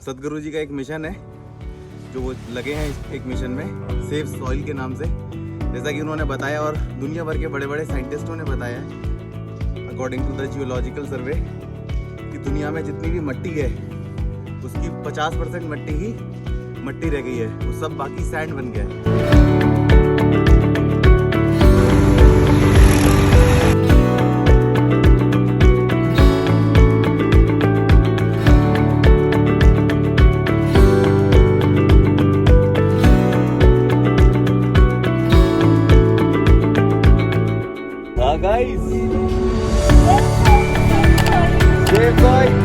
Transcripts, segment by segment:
सदगुरु जी का एक मिशन है जो वो लगे हैं एक मिशन में सेव सॉइल के नाम से, जैसा कि उन्होंने बताया और दुनिया भर के बड़े बड़े साइंटिस्टों ने बताया है अकॉर्डिंग टू द जियोलॉजिकल सर्वे कि दुनिया में जितनी भी मिट्टी है उसकी 50% मिट्टी ही मिट्टी रह गई है, वो सब बाकी सैंड बन गया है। Guys, save soil.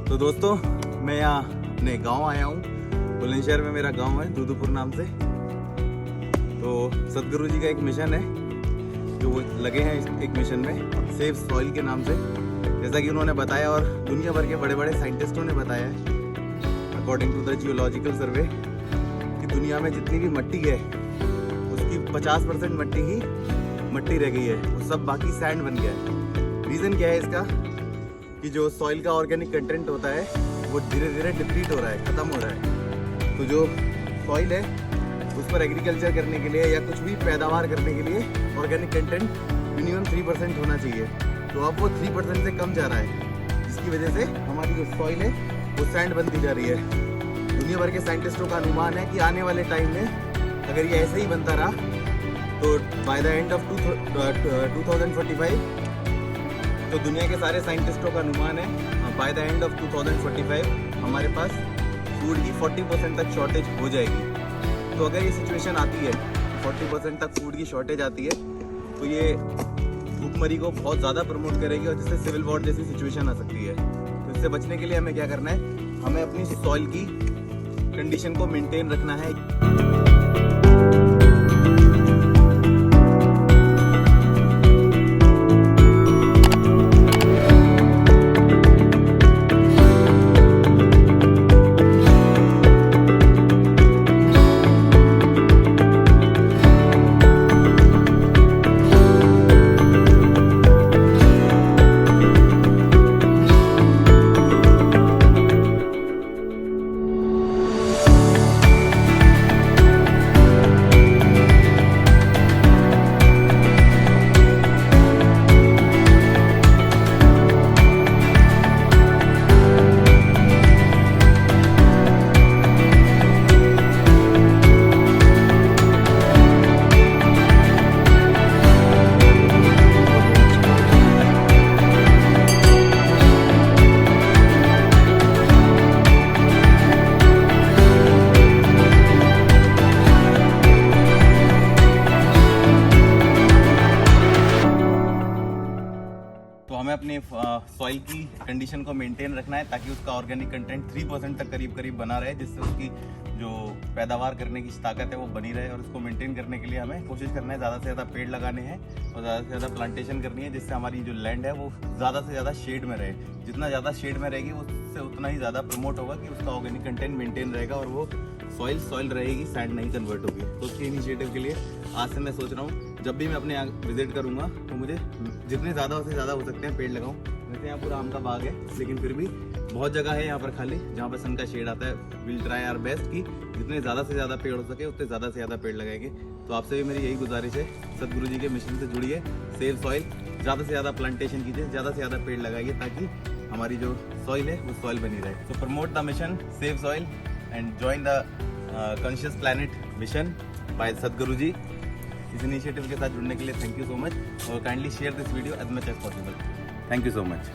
तो दोस्तों, मैं यहाँ अपने गांव आया हूँ। बुलंदशहर में मेरा गांव है, दूधपुर नाम से। तो सदगुरु जी का एक मिशन है जो वो लगे हैं एक मिशन में सेव सॉइल के नाम से, जैसा कि उन्होंने बताया और दुनिया भर के बड़े बड़े साइंटिस्टों ने बताया है अकॉर्डिंग टू द जियोलॉजिकल सर्वे कि दुनिया में जितनी भी मिट्टी है उसकी 50% मिट्टी ही मिट्टी रह गई है, वो सब बाकी सैंड बन गया है। रीज़न क्या है इसका कि जो सॉइल का ऑर्गेनिक कंटेंट होता है वो धीरे धीरे डिप्लीट हो रहा है, ख़त्म हो रहा है। तो जो सॉइल है उस पर एग्रीकल्चर करने के लिए या कुछ भी पैदावार करने के लिए ऑर्गेनिक कंटेंट मिनिमम 3% होना चाहिए, तो अब वो 3% से कम जा रहा है, जिसकी वजह से हमारी जो सॉइल है वो सैंड बनती जा रही है। दुनिया भर के साइंटिस्टों का अनुमान है कि आने वाले टाइम में अगर ये ऐसे ही बनता रहा तो बाय द एंड ऑफ 2045 तो दुनिया के सारे साइंटिस्टों का अनुमान है बाय द एंड ऑफ 2045 हमारे पास फूड की 40% तक शॉर्टेज हो जाएगी। तो अगर ये सिचुएशन आती है 40% तक फूड की शॉर्टेज आती है तो ये भूखमरी को बहुत ज़्यादा प्रमोट करेगी और जिससे सिविल वॉर जैसी सिचुएशन आ सकती है। तो इससे बचने के लिए हमें क्या करना है, हमें अपनी सॉइल की कंडीशन को मेंटेन रखना है। सॉइल की कंडीशन को मेंटेन रखना है ताकि उसका ऑर्गेनिक कंटेंट 3% तक करीब बना रहे, जिससे उसकी जो पैदावार करने की ताकत है वो बनी रहे। और उसको मेंटेन करने के लिए हमें कोशिश करना है ज़्यादा से ज़्यादा पेड़ लगाने हैं और ज़्यादा से ज़्यादा प्लांटेशन करनी है, जिससे हमारी जो लैंड है वो ज़्यादा से ज़्यादा शेड में रहे। जितना ज़्यादा शेड में रहेगी उससे उतना ही ज़्यादा प्रमोट होगा कि उसका ऑर्गेनिक कंटेंट मेंटेन रहेगा और वो सॉइल रहेगी, सैंड नहीं कन्वर्ट होगी। तो उसके इनिशिएटिव के लिए आज से मैं सोच रहा हूँ जब भी मैं अपने यहाँ विजिट करूँगा तो मुझे जितने ज़्यादा से ज़्यादा हो सकते हैं पेड़ लगाऊँ। वैसे यहाँ पूरा आम का बाग है, लेकिन फिर भी बहुत जगह है यहाँ पर खाली जहाँ पर सन का शेड आता है। विल ट्राई आवर बेस्ट कि जितने ज़्यादा से ज़्यादा पेड़ हो सके उतने ज़्यादा से ज़्यादा पेड़ लगाएंगे। तो आपसे भी मेरी यही गुजारिश है, सदगुरु जी के मिशन से जुड़िए, सेव सॉइल, ज़्यादा से ज़्यादा प्लांटेशन कीजिए, ज़्यादा से ज़्यादा पेड़ लगाइए ताकि हमारी जो सॉइल है वो सॉइल बनी रहे। तो promote the mission, save soil and join the conscious planet mission by Sadhguru ji. इस इनिशिएटिव के साथ जुड़ने के लिए थैंक यू सो मच और kindly share this video as much as possible. Thank you so much.